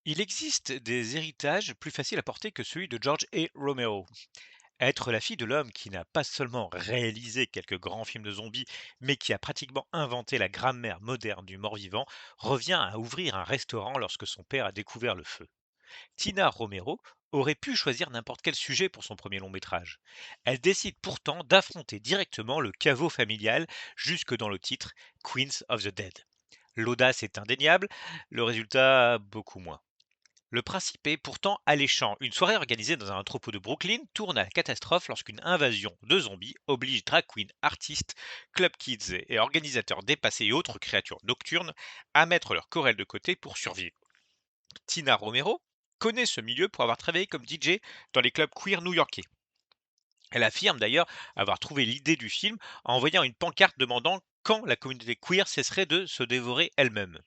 Il existe des héritages plus faciles à porter que celui de George A. Romero. Être la fille de l'homme qui n'a pas seulement réalisé quelques grands films de zombies, mais qui a pratiquement inventé la grammaire moderne du mort-vivant, revient à ouvrir un restaurant lorsque son père a découvert le feu. Tina Romero aurait pu choisir n'importe quel sujet pour son premier long métrage. Elle décide pourtant d'affronter directement le caveau familial jusque dans le titre Queens of the Dead. L'audace est indéniable, le résultat beaucoup moins. Le principe est pourtant alléchant. Une soirée organisée dans un entrepôt de Brooklyn tourne à la catastrophe lorsqu'une invasion de zombies oblige drag queens, artistes, club kids et organisateurs dépassés et autres créatures nocturnes à mettre leur querelle de côté pour survivre. Tina Romero connaît ce milieu pour avoir travaillé comme DJ dans les clubs queer new-yorkais. Elle affirme d'ailleurs avoir trouvé l'idée du film en envoyant une pancarte demandant quand la communauté queer cesserait de se dévorer elle-même.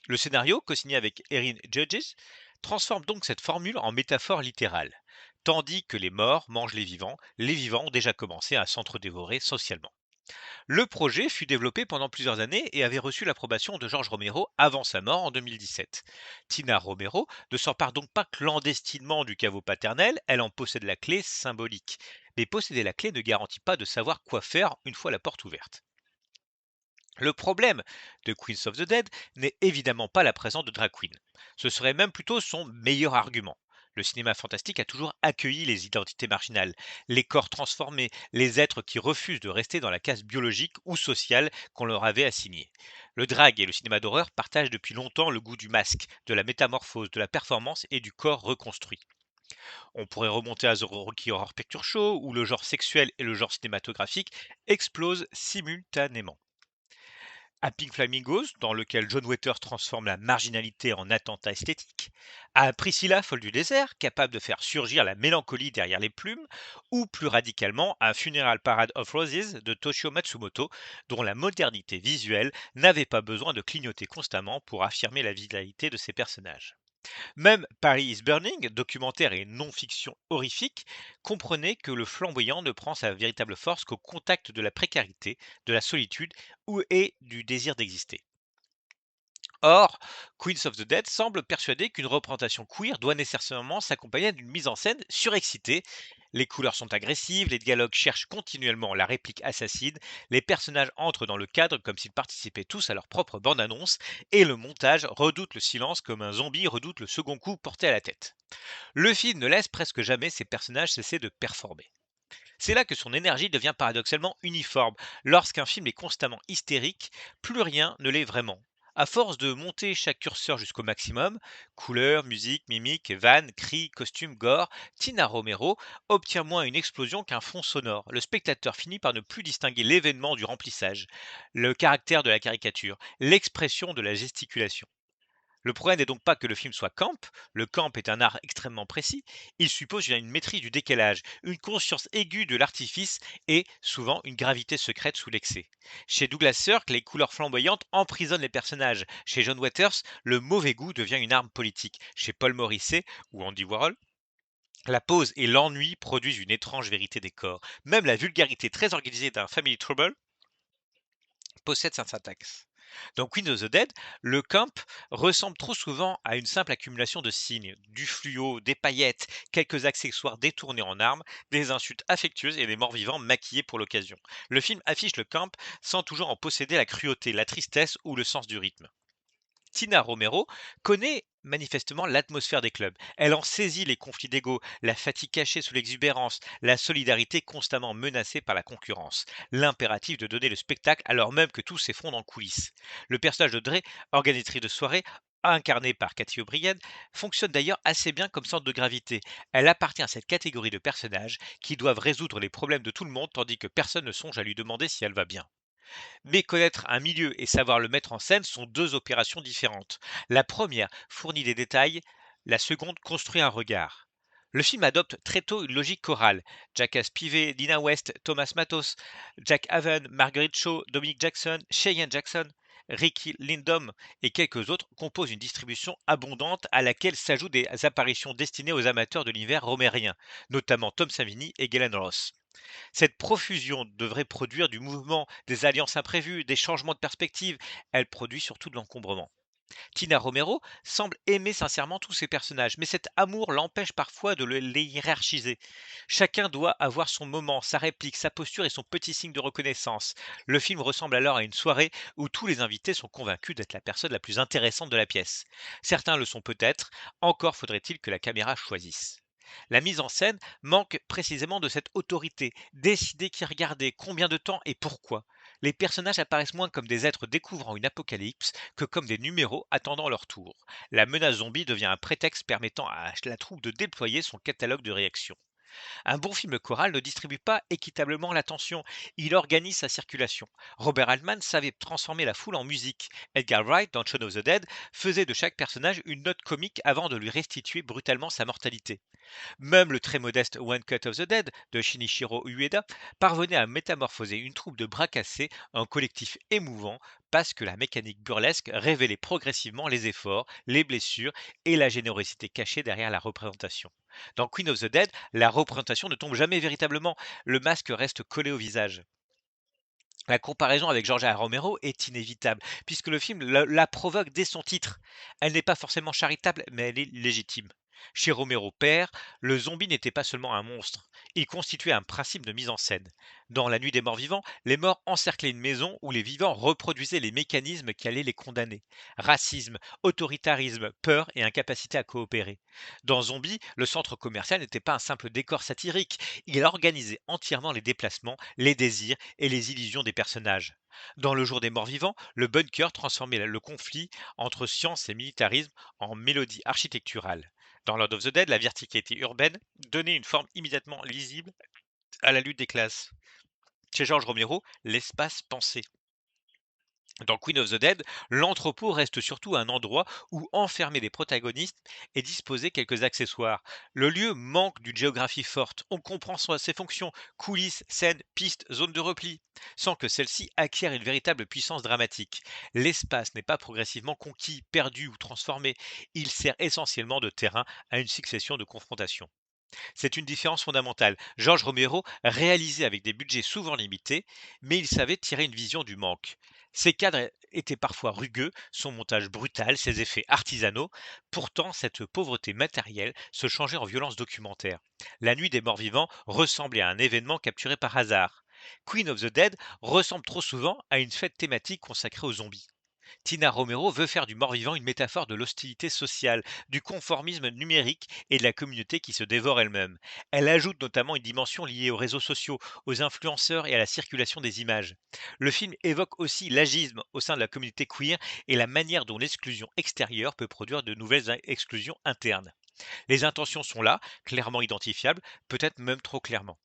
Le scénario, co-signé avec Erin Judges, transforme donc cette formule en métaphore littérale. Tandis que les morts mangent les vivants ont déjà commencé à s'entre-dévorer socialement. Le projet fut développé pendant plusieurs années et avait reçu l'approbation de George Romero avant sa mort en 2017. Tina Romero ne s'empare donc pas clandestinement du caveau paternel, elle en possède la clé symbolique. Mais posséder la clé ne garantit pas de savoir quoi faire une fois la porte ouverte. Le problème de Queens of the Dead n'est évidemment pas la présence de drag queen. Ce serait même plutôt son meilleur argument. Le cinéma fantastique a toujours accueilli les identités marginales, les corps transformés, les êtres qui refusent de rester dans la case biologique ou sociale qu'on leur avait assignée. Le drag et le cinéma d'horreur partagent depuis longtemps le goût du masque, de la métamorphose, de la performance et du corps reconstruit. On pourrait remonter à The Rocky Horror Picture Show, où le genre sexuel et le genre cinématographique explosent simultanément. À Pink Flamingos, dans lequel John Waters transforme la marginalité en attentat esthétique, à Priscilla, folle du désert, capable de faire surgir la mélancolie derrière les plumes, ou plus radicalement à Funeral Parade of Roses de Toshio Matsumoto, dont la modernité visuelle n'avait pas besoin de clignoter constamment pour affirmer la vitalité de ses personnages. Même Paris is Burning, documentaire et non-fiction horrifique, comprenait que le flamboyant ne prend sa véritable force qu'au contact de la précarité, de la solitude et du désir d'exister. Or, Queens of the Dead semble persuader qu'une représentation queer doit nécessairement s'accompagner d'une mise en scène surexcitée. Les couleurs sont agressives, les dialogues cherchent continuellement la réplique assassine, les personnages entrent dans le cadre comme s'ils participaient tous à leur propre bande-annonce, et le montage redoute le silence comme un zombie redoute le second coup porté à la tête. Le film ne laisse presque jamais ses personnages cesser de performer. C'est là que son énergie devient paradoxalement uniforme. Lorsqu'un film est constamment hystérique, plus rien ne l'est vraiment. À force de monter chaque curseur jusqu'au maximum, couleurs, musique, mimique, vannes, cris, costumes, gore, Tina Romero obtient moins une explosion qu'un fond sonore. Le spectateur finit par ne plus distinguer l'événement du remplissage, le caractère de la caricature, l'expression de la gesticulation. Le problème n'est donc pas que le film soit camp, le camp est un art extrêmement précis, il suppose une maîtrise du décalage, une conscience aiguë de l'artifice et souvent une gravité secrète sous l'excès. Chez Douglas Sirk, les couleurs flamboyantes emprisonnent les personnages. Chez John Waters, le mauvais goût devient une arme politique. Chez Paul Morisset ou Andy Warhol, la pause et l'ennui produisent une étrange vérité des corps. Même la vulgarité très organisée d'un Family Trouble possède sa syntaxe. Dans Queen of the Dead, le camp ressemble trop souvent à une simple accumulation de signes, du fluo, des paillettes, quelques accessoires détournés en armes, des insultes affectueuses et des morts vivants maquillés pour l'occasion. Le film affiche le camp sans toujours en posséder la cruauté, la tristesse ou le sens du rythme. Tina Romero connaît manifestement l'atmosphère des clubs. Elle en saisit les conflits d'ego, la fatigue cachée sous l'exubérance, la solidarité constamment menacée par la concurrence, l'impératif de donner le spectacle alors même que tout s'effondre en coulisses. Le personnage de Dre, organisatrice de soirée, incarnée par Cathy O'Brien, fonctionne d'ailleurs assez bien comme sorte de gravité. Elle appartient à cette catégorie de personnages qui doivent résoudre les problèmes de tout le monde tandis que personne ne songe à lui demander si elle va bien. Mais connaître un milieu et savoir le mettre en scène sont deux opérations différentes. La première fournit des détails, la seconde construit un regard. Le film adopte très tôt une logique chorale. Jackass Pivet, Dina West, Thomas Matos, Jack Haven, Marguerite Shaw, Dominic Jackson, Cheyenne Jackson, Ricky Lindom et quelques autres composent une distribution abondante à laquelle s'ajoutent des apparitions destinées aux amateurs de l'univers romérien, notamment Tom Savini et Galen Ross. Cette profusion devrait produire du mouvement, des alliances imprévues, des changements de perspective. Elle produit surtout de l'encombrement. Tina Romero semble aimer sincèrement tous ses personnages, mais cet amour l'empêche parfois de les hiérarchiser. Chacun doit avoir son moment, sa réplique, sa posture et son petit signe de reconnaissance. Le film ressemble alors à une soirée où tous les invités sont convaincus d'être la personne la plus intéressante de la pièce. Certains le sont peut-être, encore faudrait-il que la caméra choisisse. La mise en scène manque précisément de cette autorité, décider qui regarder, combien de temps et pourquoi. Les personnages apparaissent moins comme des êtres découvrant une apocalypse que comme des numéros attendant leur tour. La menace zombie devient un prétexte permettant à la troupe de déployer son catalogue de réactions. Un bon film choral ne distribue pas équitablement l'attention, il organise sa circulation. Robert Altman savait transformer la foule en musique. Edgar Wright, dans Shaun of the Dead, faisait de chaque personnage une note comique avant de lui restituer brutalement sa mortalité. Même le très modeste One Cut of the Dead de Shinichiro Ueda parvenait à métamorphoser une troupe de bras cassés en collectif émouvant parce que la mécanique burlesque révélait progressivement les efforts, les blessures et la générosité cachée derrière la représentation. Dans Queen of the Dead, la représentation ne tombe jamais véritablement, le masque reste collé au visage. La comparaison avec George A. Romero est inévitable, puisque le film la provoque dès son titre. Elle n'est pas forcément charitable, mais elle est légitime. Chez Romero père, le zombie n'était pas seulement un monstre, il constituait un principe de mise en scène. Dans La Nuit des Morts Vivants, les morts encerclaient une maison où les vivants reproduisaient les mécanismes qui allaient les condamner. Racisme, autoritarisme, peur et incapacité à coopérer. Dans Zombie, le centre commercial n'était pas un simple décor satirique, il organisait entièrement les déplacements, les désirs et les illusions des personnages. Dans Le Jour des Morts Vivants, le bunker transformait le conflit entre science et militarisme en mélodie architecturale. Dans Lord of the Dead, la verticalité urbaine donnait une forme immédiatement lisible à la lutte des classes. Chez George Romero, l'espace pensé. Dans Queen of the Dead, l'entrepôt reste surtout un endroit où enfermer les protagonistes et disposer quelques accessoires. Le lieu manque d'une géographie forte. On comprend ses fonctions, coulisses, scènes, pistes, zones de repli, sans que celle-ci acquièrent une véritable puissance dramatique. L'espace n'est pas progressivement conquis, perdu ou transformé. Il sert essentiellement de terrain à une succession de confrontations. C'est une différence fondamentale. George Romero réalisait avec des budgets souvent limités, mais il savait tirer une vision du manque. Ses cadres étaient parfois rugueux, son montage brutal, ses effets artisanaux. Pourtant, cette pauvreté matérielle se changeait en violence documentaire. La nuit des morts vivants ressemblait à un événement capturé par hasard. Queen of the Dead ressemble trop souvent à une fête thématique consacrée aux zombies. Tina Romero veut faire du mort-vivant une métaphore de l'hostilité sociale, du conformisme numérique et de la communauté qui se dévore elle-même. Elle ajoute notamment une dimension liée aux réseaux sociaux, aux influenceurs et à la circulation des images. Le film évoque aussi l'agisme au sein de la communauté queer et la manière dont l'exclusion extérieure peut produire de nouvelles exclusions internes. Les intentions sont là, clairement identifiables, peut-être même trop clairement.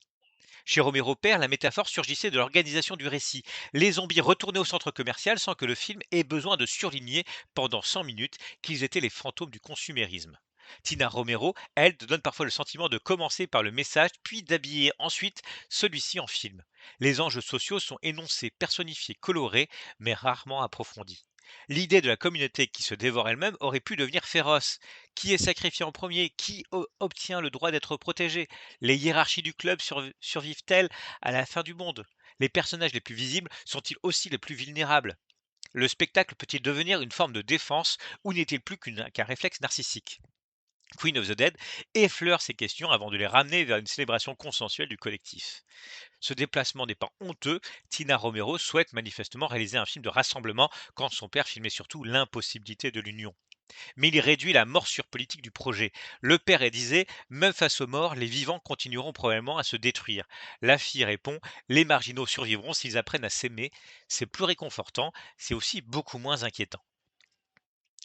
Chez Romero Père, la métaphore surgissait de l'organisation du récit. Les zombies retournaient au centre commercial sans que le film ait besoin de surligner pendant 100 minutes qu'ils étaient les fantômes du consumérisme. Tina Romero, elle, te donne parfois le sentiment de commencer par le message, puis d'habiller ensuite celui-ci en film. Les enjeux sociaux sont énoncés, personnifiés, colorés, mais rarement approfondis. L'idée de la communauté qui se dévore elle-même aurait pu devenir féroce. Qui est sacrifié en premier? Qui obtient le droit d'être protégé? Les hiérarchies du club survivent-elles à la fin du monde? Les personnages les plus visibles sont-ils aussi les plus vulnérables? Le spectacle peut-il devenir une forme de défense ou n'est-il plus qu'un réflexe narcissique? Queen of the Dead effleure ces questions avant de les ramener vers une célébration consensuelle du collectif. Ce déplacement n'est pas honteux, Tina Romero souhaite manifestement réaliser un film de rassemblement quand son père filmait surtout l'impossibilité de l'union. Mais il réduit la morsure politique du projet. Le père disait, même face aux morts, les vivants continueront probablement à se détruire. La fille répond, les marginaux survivront s'ils apprennent à s'aimer. C'est plus réconfortant, c'est aussi beaucoup moins inquiétant.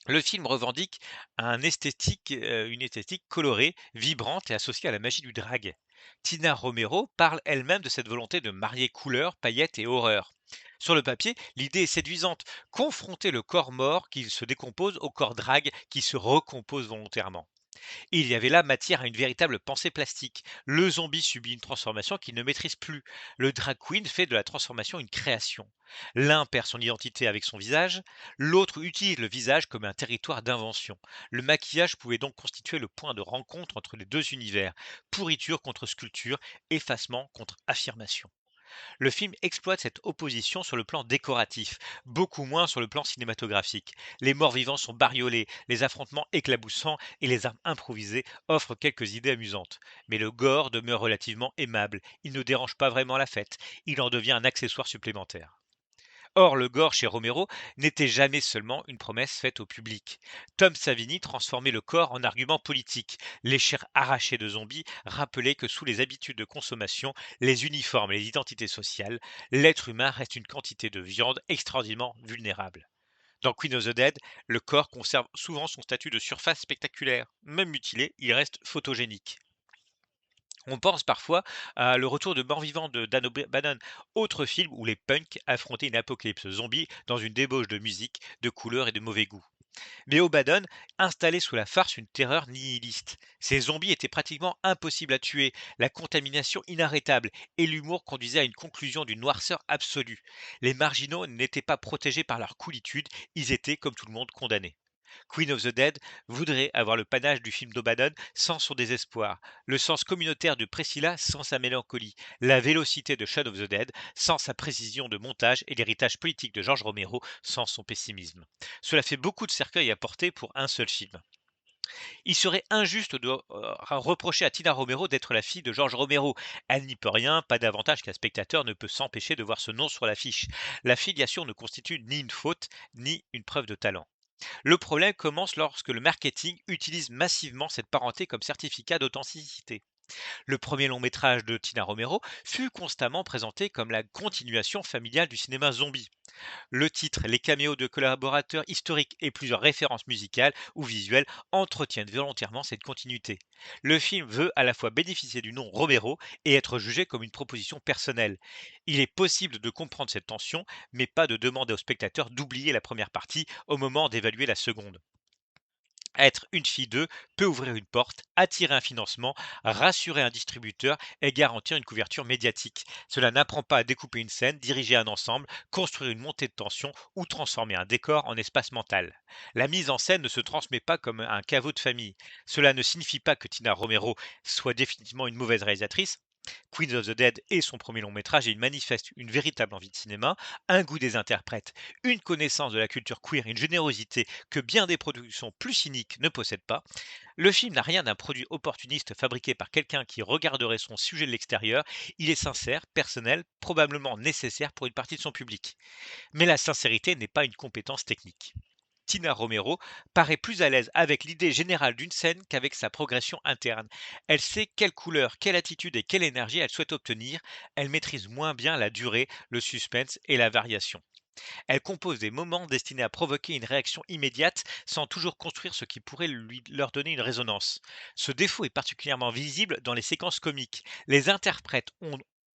Le film revendique une esthétique colorée, vibrante et associée à la magie du drag. Tina Romero parle elle-même de cette volonté de marier couleurs, paillettes et horreur. Sur le papier, l'idée est séduisante. Confronter le corps mort qui se décompose au corps drag qui se recompose volontairement. Il y avait là matière à une véritable pensée plastique. Le zombie subit une transformation qu'il ne maîtrise plus. Le drag queen fait de la transformation une création. L'un perd son identité avec son visage, l'autre utilise le visage comme un territoire d'invention. Le maquillage pouvait donc constituer le point de rencontre entre les deux univers. Pourriture contre sculpture, effacement contre affirmation. Le film exploite cette opposition sur le plan décoratif, beaucoup moins sur le plan cinématographique. Les morts vivants sont bariolés, les affrontements éclaboussants et les armes improvisées offrent quelques idées amusantes. Mais le gore demeure relativement aimable, il ne dérange pas vraiment la fête, il en devient un accessoire supplémentaire. Or, le gore chez Romero n'était jamais seulement une promesse faite au public. Tom Savini transformait le corps en argument politique. Les chairs arrachées de zombies rappelaient que sous les habitudes de consommation, les uniformes et les identités sociales, l'être humain reste une quantité de viande extraordinairement vulnérable. Dans Queen of the Dead, le corps conserve souvent son statut de surface spectaculaire. Même mutilé, il reste photogénique. On pense parfois à Le Retour de mort-vivant de Dan O'Bannon, autre film où les punks affrontaient une apocalypse zombie dans une débauche de musique, de couleurs et de mauvais goût. Mais O'Bannon installait sous la farce une terreur nihiliste. Ces zombies étaient pratiquement impossibles à tuer, la contamination inarrêtable et l'humour conduisaient à une conclusion d'une noirceur absolue. Les marginaux n'étaient pas protégés par leur coolitude, ils étaient, comme tout le monde, condamnés. Queen of the Dead voudrait avoir le panache du film d'O'Bannon sans son désespoir, le sens communautaire de Priscilla sans sa mélancolie, la vélocité de Shaun of the Dead sans sa précision de montage et l'héritage politique de George Romero sans son pessimisme. Cela fait beaucoup de cercueils à porter pour un seul film. Il serait injuste de reprocher à Tina Romero d'être la fille de George Romero. Elle n'y peut rien, pas davantage qu'un spectateur ne peut s'empêcher de voir ce nom sur l'affiche. La filiation ne constitue ni une faute, ni une preuve de talent. Le problème commence lorsque le marketing utilise massivement cette parenté comme certificat d'authenticité. Le premier long métrage de Tina Romero fut constamment présenté comme la continuation familiale du cinéma zombie. Le titre, les caméos de collaborateurs historiques et plusieurs références musicales ou visuelles entretiennent volontairement cette continuité. Le film veut à la fois bénéficier du nom Romero et être jugé comme une proposition personnelle. Il est possible de comprendre cette tension, mais pas de demander au spectateur d'oublier la première partie au moment d'évaluer la seconde. Être une fille d'eux peut ouvrir une porte, attirer un financement, rassurer un distributeur et garantir une couverture médiatique. Cela n'apprend pas à découper une scène, diriger un ensemble, construire une montée de tension ou transformer un décor en espace mental. La mise en scène ne se transmet pas comme un caveau de famille. Cela ne signifie pas que Tina Romero soit définitivement une mauvaise réalisatrice. Queens of the Dead est son premier long métrage et il manifeste une véritable envie de cinéma, un goût des interprètes, une connaissance de la culture queer et une générosité que bien des productions plus cyniques ne possèdent pas. Le film n'a rien d'un produit opportuniste fabriqué par quelqu'un qui regarderait son sujet de l'extérieur. Il est sincère, personnel, probablement nécessaire pour une partie de son public. Mais la sincérité n'est pas une compétence technique. Tina Romero paraît plus à l'aise avec l'idée générale d'une scène qu'avec sa progression interne. Elle sait quelle couleur, quelle attitude et quelle énergie elle souhaite obtenir. Elle maîtrise moins bien la durée, le suspense et la variation. Elle compose des moments destinés à provoquer une réaction immédiate sans toujours construire ce qui pourrait leur donner une résonance. Ce défaut est particulièrement visible dans les séquences comiques. Les interprètes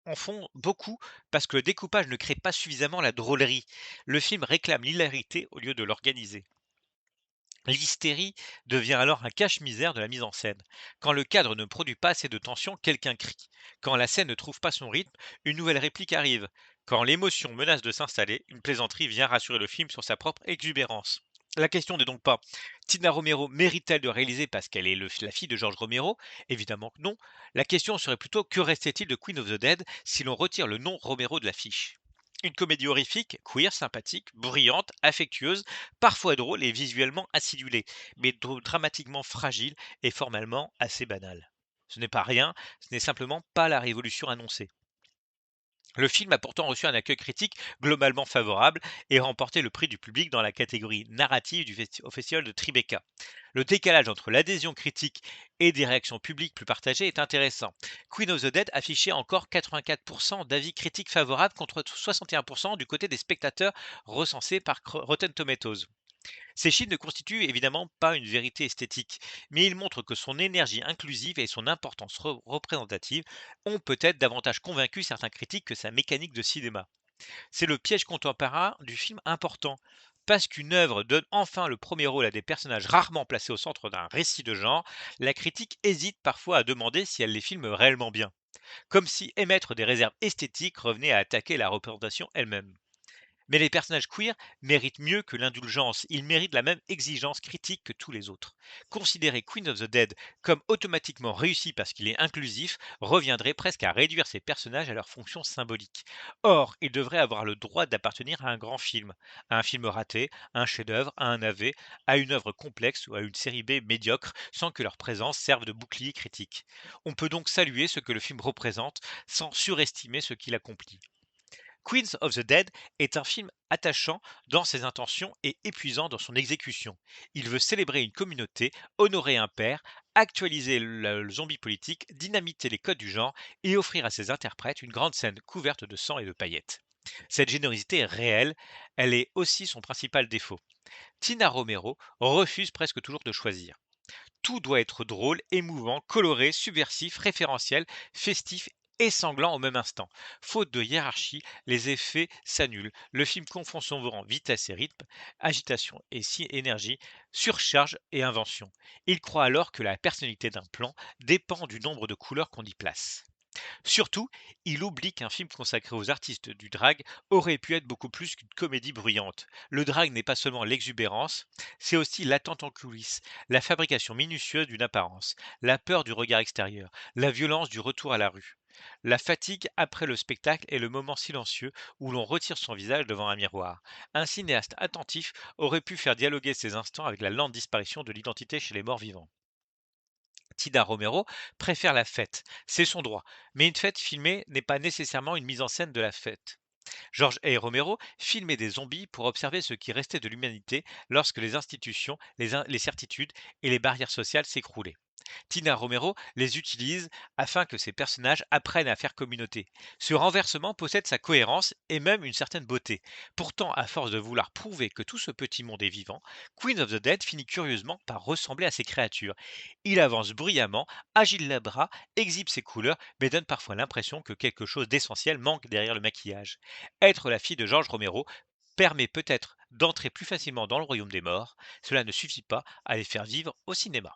en font beaucoup parce que le découpage ne crée pas suffisamment la drôlerie. Le film réclame l'hilarité au lieu de l'organiser. L'hystérie devient alors un cache-misère de la mise en scène. Quand le cadre ne produit pas assez de tension, quelqu'un crie. Quand la scène ne trouve pas son rythme, une nouvelle réplique arrive. Quand l'émotion menace de s'installer, une plaisanterie vient rassurer le film sur sa propre exubérance. La question n'est donc pas Tina Romero mérite-t-elle de réaliser parce qu'elle est la fille de George Romero? Évidemment que non. La question serait plutôt que restait-il de Queen of the Dead si l'on retire le nom Romero de l'affiche? Une comédie horrifique, queer, sympathique, bruyante, affectueuse, parfois drôle et visuellement acidulée, mais dramatiquement fragile et formellement assez banale. Ce n'est pas rien, ce n'est simplement pas la révolution annoncée. Le film a pourtant reçu un accueil critique globalement favorable et remporté le prix du public dans la catégorie narrative au Festival de Tribeca. Le décalage entre l'adhésion critique et des réactions publiques plus partagées est intéressant. Queen of the Dead affichait encore 84% d'avis critiques favorables contre 61% du côté des spectateurs recensés par Rotten Tomatoes. Ces chiffres ne constituent évidemment pas une vérité esthétique, mais ils montrent que son énergie inclusive et son importance représentative ont peut-être davantage convaincu certains critiques que sa mécanique de cinéma. C'est le piège contemporain du film important. Parce qu'une œuvre donne enfin le premier rôle à des personnages rarement placés au centre d'un récit de genre, la critique hésite parfois à demander si elle les filme réellement bien. Comme si émettre des réserves esthétiques revenait à attaquer la représentation elle-même. Mais les personnages queer méritent mieux que l'indulgence, ils méritent la même exigence critique que tous les autres. Considérer Queen of the Dead comme automatiquement réussi parce qu'il est inclusif reviendrait presque à réduire ces personnages à leur fonction symbolique. Or, ils devraient avoir le droit d'appartenir à un grand film, à un film raté, à un chef-d'œuvre, à un AV, à une œuvre complexe ou à une série B médiocre sans que leur présence serve de bouclier critique. On peut donc saluer ce que le film représente sans surestimer ce qu'il accomplit. Queens of the Dead est un film attachant dans ses intentions et épuisant dans son exécution. Il veut célébrer une communauté, honorer un père, actualiser le zombie politique, dynamiter les codes du genre et offrir à ses interprètes une grande scène couverte de sang et de paillettes. Cette générosité est réelle, elle est aussi son principal défaut. Tina Romero refuse presque toujours de choisir. Tout doit être drôle, émouvant, coloré, subversif, référentiel, festif et sanglant au même instant. Faute de hiérarchie, les effets s'annulent. Le film confond souvent vitesse et rythme, agitation et énergie, surcharge et invention. Il croit alors que la personnalité d'un plan dépend du nombre de couleurs qu'on y place. Surtout, il oublie qu'un film consacré aux artistes du drag aurait pu être beaucoup plus qu'une comédie bruyante. Le drag n'est pas seulement l'exubérance, c'est aussi l'attente en coulisses, la fabrication minutieuse d'une apparence, la peur du regard extérieur, la violence du retour à la rue. La fatigue après le spectacle est le moment silencieux où l'on retire son visage devant un miroir. Un cinéaste attentif aurait pu faire dialoguer ces instants avec la lente disparition de l'identité chez les morts vivants. Tida Romero préfère la fête, c'est son droit, mais une fête filmée n'est pas nécessairement une mise en scène de la fête. George A. Romero filmait des zombies pour observer ce qui restait de l'humanité lorsque les institutions, les certitudes et les barrières sociales s'écroulaient. Tina Romero les utilise afin que ses personnages apprennent à faire communauté. Ce renversement possède sa cohérence et même une certaine beauté. Pourtant, à force de vouloir prouver que tout ce petit monde est vivant, Queen of the Dead finit curieusement par ressembler à ces créatures. Il avance bruyamment, agile les bras, exhibe ses couleurs, mais donne parfois l'impression que quelque chose d'essentiel manque derrière le maquillage. Être la fille de George Romero permet peut-être d'entrer plus facilement dans le royaume des morts. Cela ne suffit pas à les faire vivre au cinéma.